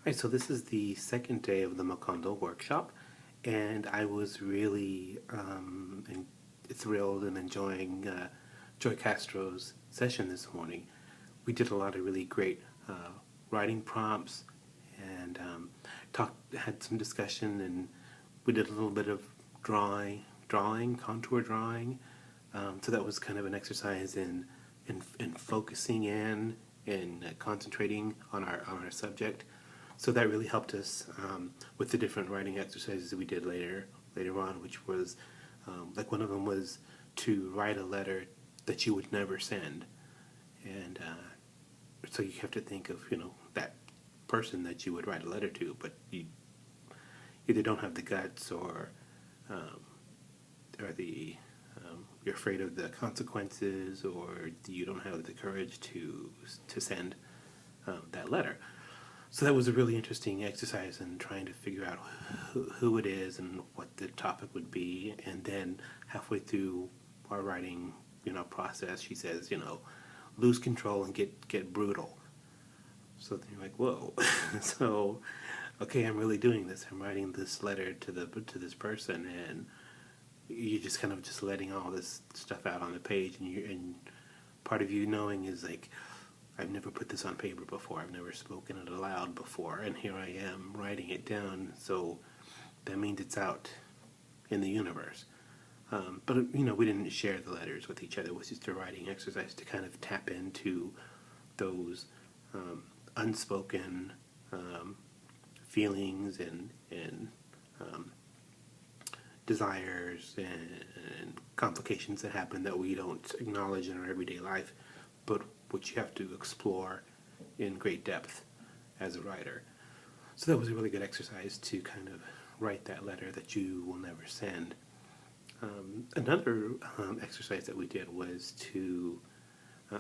Right, so this is the second day of the Macondo Workshop, and I was really thrilled and enjoying Joy Castro's session this morning. We did a lot of really great writing prompts and had some discussion, and we did a little bit of contour drawing. So that was kind of an exercise in focusing in and concentrating on our subject. So that really helped us with the different writing exercises that we did later on, which was like one of them was to write a letter that you would never send, and so you have to think of that person that you would write a letter to, but you either don't have the guts um, or the you're afraid of the consequences, or you don't have the courage to send that letter. So that was a really interesting exercise in trying to figure out who it is and what the topic would be. And then halfway through our writing, process, she says, lose control and get brutal. So then you're like, whoa. So, okay, I'm really doing this. I'm writing this letter to this person, and you're just kind of just letting all this stuff out on the page, and part of you knowing is like, I've never put this on paper before. I've never spoken it aloud before, and here I am writing it down. So that means it's out in the universe. But we didn't share the letters with each other. It was just a writing exercise to kind of tap into those unspoken feelings and desires and complications that happen that we don't acknowledge in our everyday life, but which you have to explore in great depth as a writer. So that was a really good exercise to kind of write that letter that you will never send. Another exercise that we did was to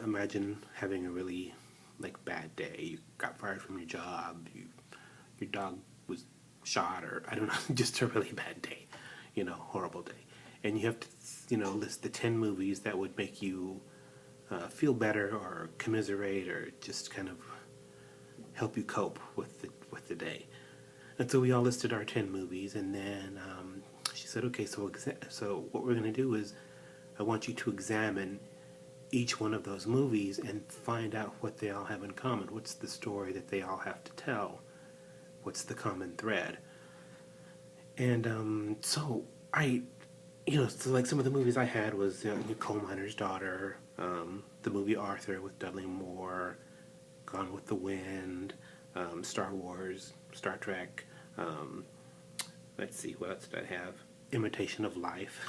imagine having a really bad day. You got fired from your job, your dog was shot, or I don't know, just a really bad day, horrible day. And you have to, list the 10 movies that would make you feel better or commiserate or just kind of help you cope with the day. And so we all listed our 10 movies, and then she said, okay, so what we're going to do is I want you to examine each one of those movies and find out what they all have in common. What's the story that they all have to tell? What's the common thread? And so I, so like some of the movies I had was Coal Miner's Daughter, the movie Arthur with Dudley Moore, Gone with the Wind, Star Wars, Star Trek, let's see, what else did I have? Imitation of Life.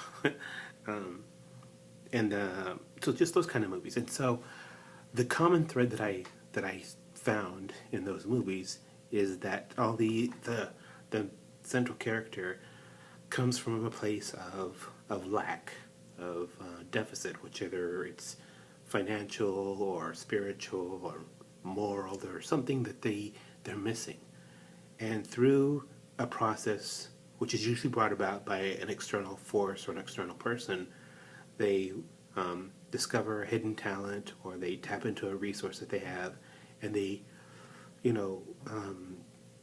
And so just those kind of movies. And so the common thread that I found in those movies is that all the central character comes from a place of lack, of deficit, whichever it's financial or spiritual or moral, or something that they're missing. And through a process which is usually brought about by an external force or an external person, they discover a hidden talent, or they tap into a resource that they have, and they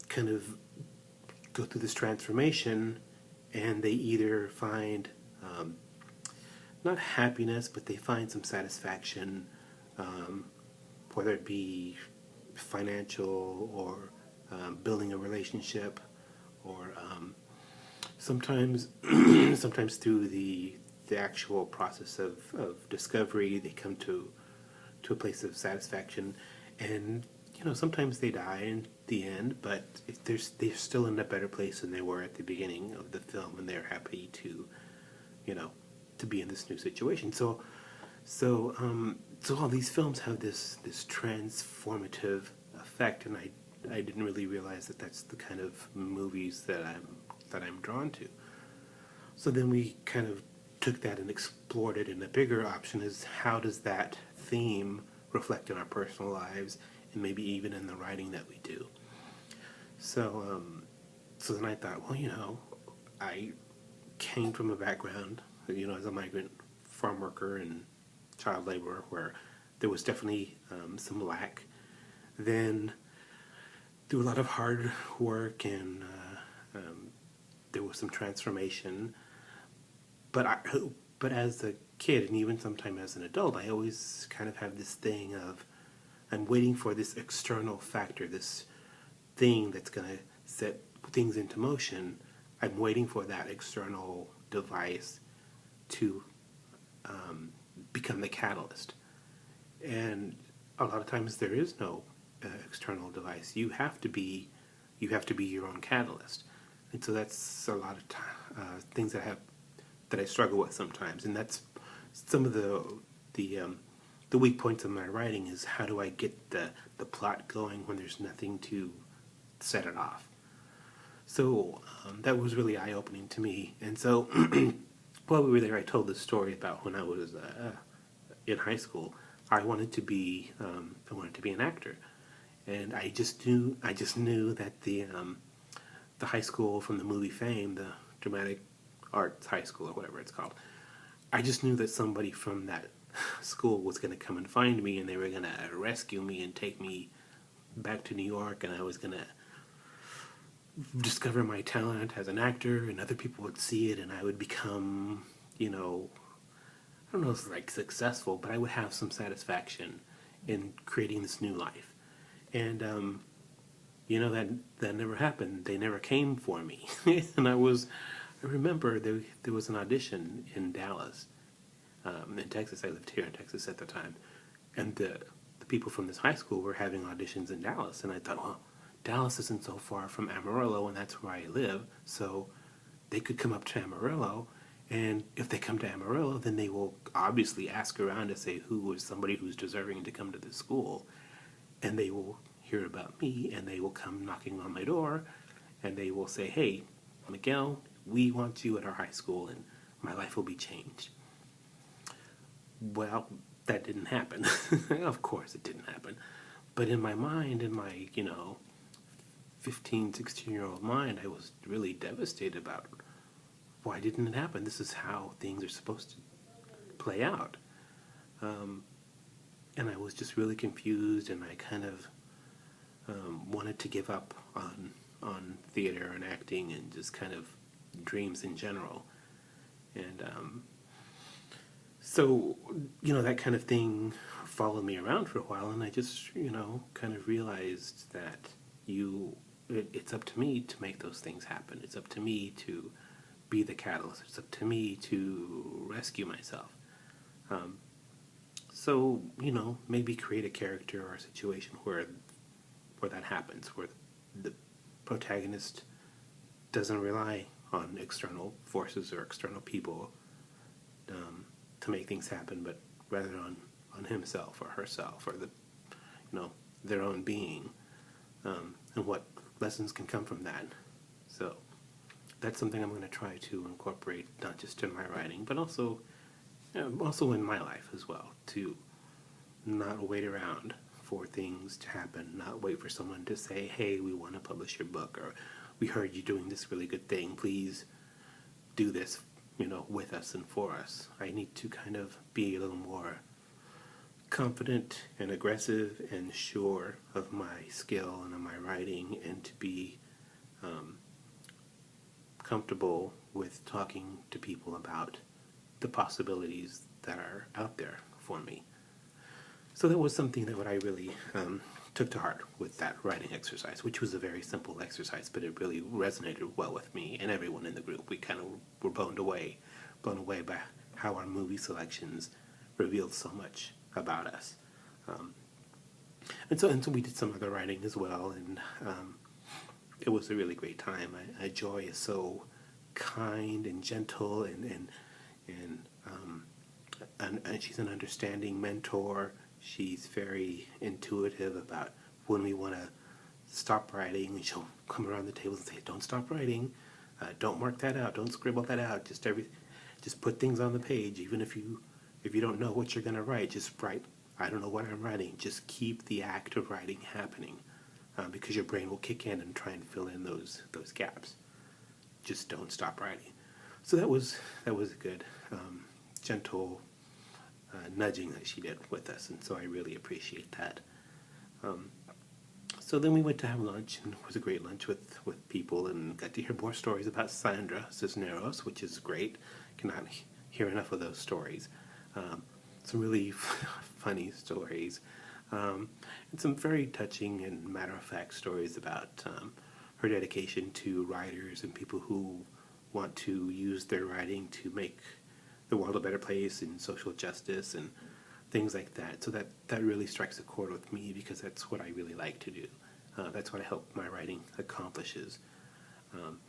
kind of go through this transformation, and they either find not happiness, but they find some satisfaction, whether it be financial or building a relationship, or sometimes sometimes through the actual process of discovery, they come to a place of satisfaction, and sometimes they die in the end, but they're still in a better place than they were at the beginning of the film, and they're happy to to be in this new situation. So all these films have this transformative effect, and I didn't really realize that that's the kind of movies that I'm drawn to. So then we kind of took that and explored it, and the bigger option is, how does that theme reflect in our personal lives, and maybe even in the writing that we do. So then I thought, well, I came from a background, as a migrant farm worker and child laborer, where there was definitely some lack. Then through a lot of hard work, and there was some transformation. But but as a kid, and even sometime as an adult, I always kind of have this thing of I'm waiting for this external factor, this thing that's going to set things into motion. I'm waiting for that external device to become the catalyst. And a lot of times there is no external device. You have to be your own catalyst. And so that's a lot of things that I struggle with sometimes. And that's some of the weak points of my writing is how do I get the plot going when there's nothing to set it off. So that was really eye-opening to me. And so while we were there, I told this story about when I was in high school. I wanted to be an actor, and I just knew that the high school from the movie Fame, the Dramatic Arts High School or whatever it's called, I just knew that somebody from that school was going to come and find me, and they were going to rescue me and take me back to New York, and I was going to discover my talent as an actor, and other people would see it, and I would become, I don't know if it's like successful, but I would have some satisfaction in creating this new life. And, that never happened. They never came for me. And I remember there was an audition in Dallas, in Texas. I lived here in Texas at the time. And the people from this high school were having auditions in Dallas. And I thought, well, Dallas isn't so far from Amarillo, and that's where I live. So they could come up to Amarillo. And if they come to Amarillo, then they will obviously ask around to say who is somebody who's deserving to come to the school. And they will hear about me, and they will come knocking on my door, and they will say, hey, Miguel, we want you at our high school, and my life will be changed. Well, that didn't happen. Of course it didn't happen. But in my mind, in my, 15, 16-year-old mind, I was really devastated about why didn't it happen? This is how things are supposed to play out. And I was just really confused, and I kind of wanted to give up on theater and acting and just kind of dreams in general. And so, that kind of thing followed me around for a while, and I just, kind of realized that it's up to me to make those things happen. It's up to me to be the catalyst. It's up to me to rescue myself. So, maybe create a character or a situation where that happens, where the protagonist doesn't rely on external forces or external people to make things happen, but rather on himself or herself or their own being, and what lessons can come from that. So that's something I'm going to try to incorporate, not just in my writing, but also in my life as well, to not wait around for things to happen, not wait for someone to say, hey, we want to publish your book, or we heard you doing this really good thing, please do this, with us and for us. I need to kind of be a little more confident and aggressive and sure of my skill and of my writing, and to be comfortable with talking to people about the possibilities that are out there for me. So that was something that I really took to heart with that writing exercise, which was a very simple exercise, but it really resonated well with me and everyone in the group. We kind of were blown away by how our movie selections revealed so much about us. And so we did some other writing as well, and it was a really great time. Joy is so kind and gentle, and she's an understanding mentor. She's very intuitive about when we want to stop writing, and she'll come around the table and say, don't stop writing, don't mark that out, don't scribble that out, just put things on the page. Even if you don't know what you're going to write, just write, I don't know what I'm writing. Just keep the act of writing happening, because your brain will kick in and try and fill in those gaps. Just don't stop writing. So that was a good, gentle nudging that she did with us, and so I really appreciate that. So then we went to have lunch, and it was a great lunch with people, and got to hear more stories about Sandra Cisneros, which is great. Cannot hear enough of those stories. Um, some really funny stories, and some very touching and matter-of-fact stories about her dedication to writers and people who want to use their writing to make the world a better place and social justice and things like that. So that really strikes a chord with me because that's what I really like to do. That's what I hope my writing accomplishes. Um,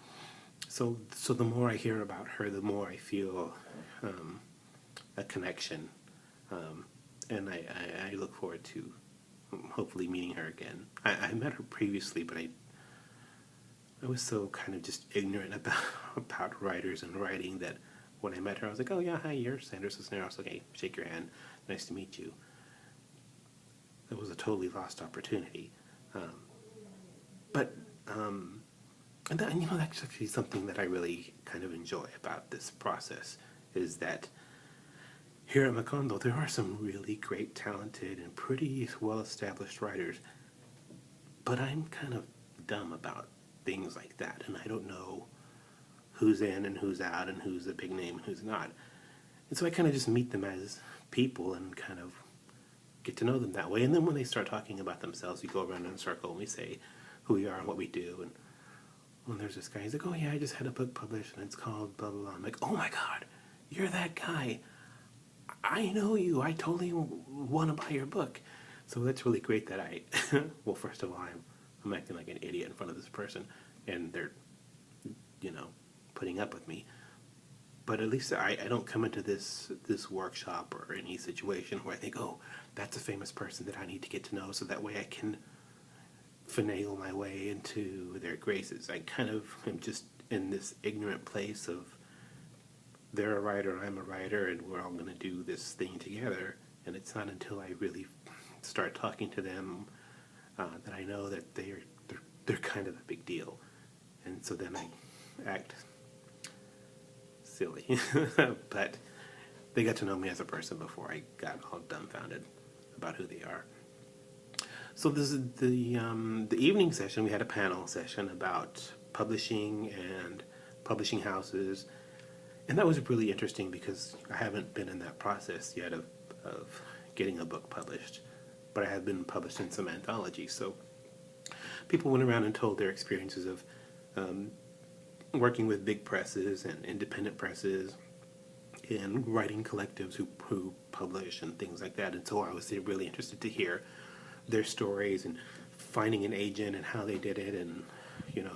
so the more I hear about her, the more I feel a connection, and I look forward to hopefully meeting her again. I met her previously, but I was so kind of just ignorant about writers and writing that when I met her, I was like, oh yeah, hi, you're Sandra Cisneros. Okay, shake your hand. Nice to meet you. It was a totally lost opportunity. Um, but, and that's actually something that I really kind of enjoy about this process is that here at Macondo, there are some really great, talented, and pretty well-established writers, but I'm kind of dumb about things like that, and I don't know who's in and who's out and who's a big name and who's not. And so I kind of just meet them as people and kind of get to know them that way. And then when they start talking about themselves, we go around in a circle and we say who we are and what we do. And when there's this guy, he's like, oh yeah, I just had a book published and it's called blah, blah, blah. I'm like, oh my God, you're that guy. I know you. I totally want to buy your book. So that's really great that well, first of all, I'm acting like an idiot in front of this person and they're, putting up with me. But at least I don't come into this workshop or any situation where I think, oh, that's a famous person that I need to get to know so that way I can finagle my way into their graces. I kind of am just in this ignorant place of they're a writer, I'm a writer, and we're all going to do this thing together. And it's not until I really start talking to them that I know that they're kind of a big deal. And so then I act silly. But they got to know me as a person before I got all dumbfounded about who they are. So this is the evening session. We had a panel session about publishing and publishing houses, and that was really interesting because I haven't been in that process yet of getting a book published, but I have been published in some anthologies. So people went around and told their experiences of working with big presses and independent presses and writing collectives who publish and things like that. And so I was really interested to hear their stories and finding an agent and how they did it. And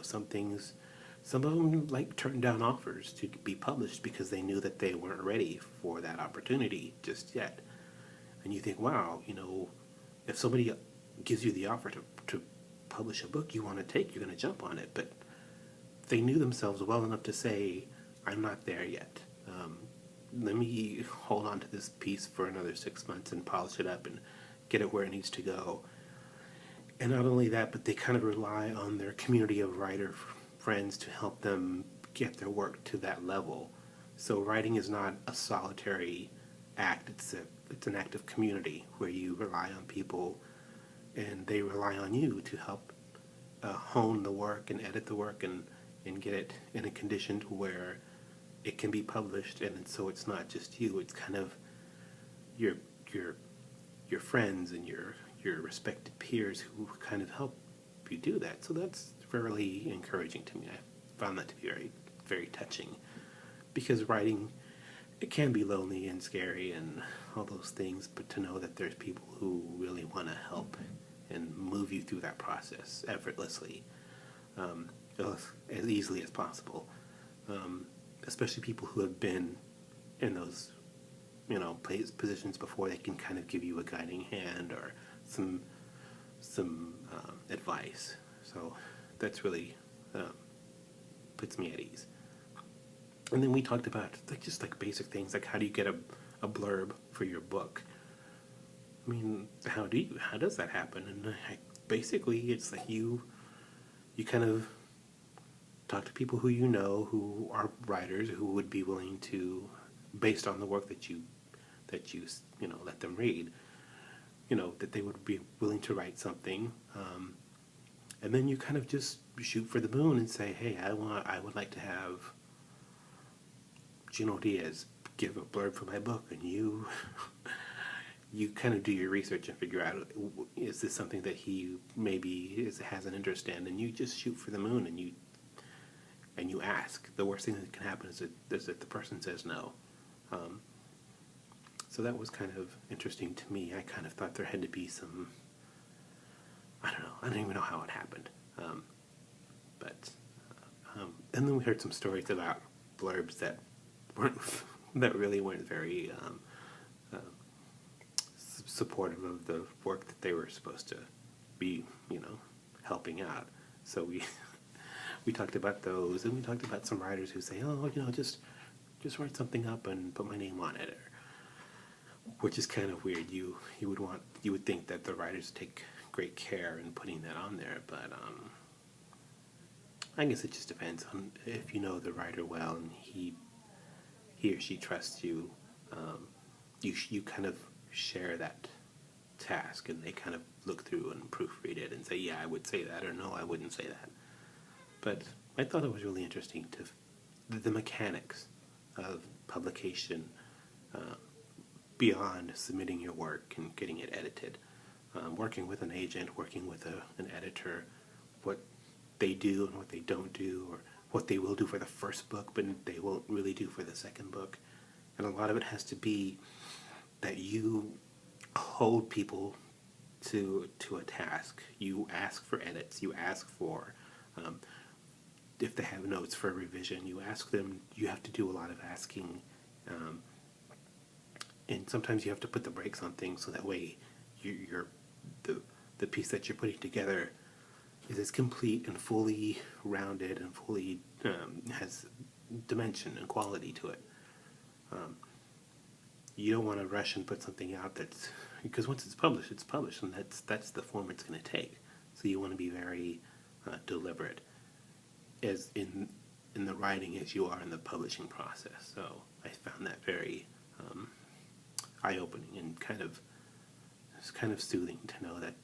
some of them like turned down offers to be published because they knew that they weren't ready for that opportunity just yet. And you think, wow, if somebody gives you the offer to publish a book you want to take, you're going to jump on it. But they knew themselves well enough to say, I'm not there yet. Let me hold on to this piece for another 6 months and polish it up and get it where it needs to go. And not only that, but they kind of rely on their community of writer friends to help them get their work to that level. So writing is not a solitary act. It's an act of community where you rely on people and they rely on you to help hone the work and edit the work and get it in a condition to where it can be published. And so it's not just you, it's kind of your friends and your respected peers who kind of help you do that. So that's really encouraging to me. I found that to be very, very touching because writing, it can be lonely and scary and all those things, but to know that there's people who really want to help and move you through that process effortlessly, as easily as possible, especially people who have been in those positions before, they can kind of give you a guiding hand or some advice. So that's really puts me at ease. And then we talked about just basic things like how do you get a blurb for your book. I mean, how does that happen? And basically, it's like you kind of talk to people who who are writers who would be willing to, based on the work that you let them read, that they would be willing to write something. And then you kind of just shoot for the moon and say, hey, I would like to have Gino Diaz give a blurb for my book, and you you kind of do your research and figure out, is this something that he maybe has an interest in, and you just shoot for the moon and you ask. The worst thing that can happen is that the person says no. So that was kind of interesting to me. I kind of thought there had to be some, I don't know, I don't even know how it happened. And then we heard some stories about blurbs that really weren't very supportive of the work that they were supposed to be, helping out. So we talked about those, and we talked about some writers who say, oh, just write something up and put my name on it, which is kind of weird. You would think that the writers take great care in putting that on there, but I guess it just depends on if you know the writer well and he or she trusts you. You kind of share that task, and they kind of look through and proofread it and say, yeah, I would say that, or no, I wouldn't say that. But I thought it was really interesting the mechanics of publication beyond submitting your work and getting it edited. Working with an agent, working with an editor, what they do and what they don't do, or what they will do for the first book but they won't really do for the second book. And a lot of it has to be that you hold people to a task. You ask for edits, you ask for if they have notes for revision, you ask them. You have to do a lot of asking, and sometimes you have to put the brakes on things so that way the piece that you're putting together is as complete and fully rounded and fully has dimension and quality to it. You don't want to rush and put something out because once it's published, and that's the form it's going to take. So you want to be very deliberate as in the writing as you are in the publishing process. So I found that very eye-opening and it's kind of soothing to know that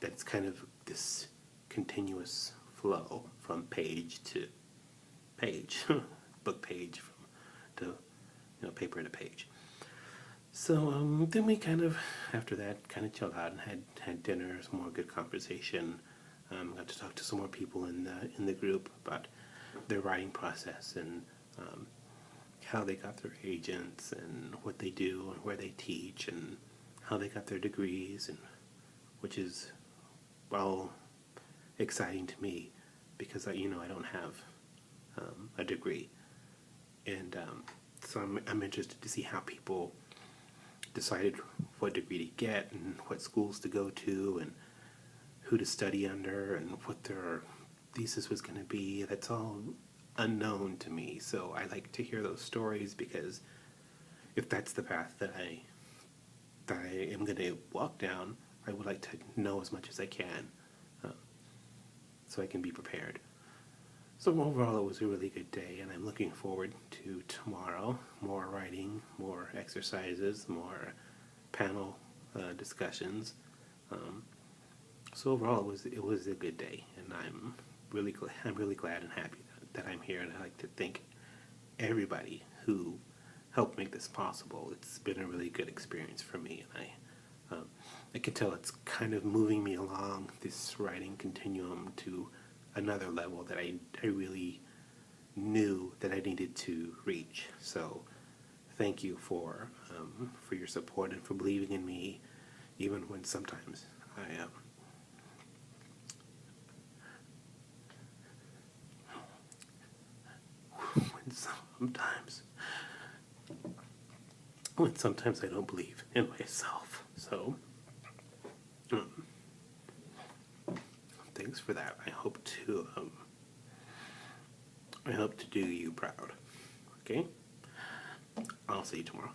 it's kind of this continuous flow from page to page, book page to paper to page. So then we after that chilled out and had dinner, some more good conversation. Got to talk to some more people in the group about their writing process and how they got their agents and what they do and where they teach and how they got their degrees, and which is exciting to me because I don't have a degree, and so I'm interested to see how people decided what degree to get and what schools to go to and who to study under and what their thesis was going to be. That's all unknown to me, so I like to hear those stories, because if that's the path that I am going to walk down, I would like to know as much as I can so I can be prepared. So overall, it was a really good day, and I'm looking forward to tomorrow. More writing, more exercises, more panel discussions. So overall, it was a good day, and I'm really glad and happy that I'm here, and I'd like to thank everybody who helped make this possible. It's been a really good experience for me, and I can tell it's kind of moving me along this writing continuum to another level that I really knew that I needed to reach. So thank you for your support and for believing in me, even when sometimes when sometimes I don't believe in myself. So thanks for that. I hope to do you proud. Okay? I'll see you tomorrow.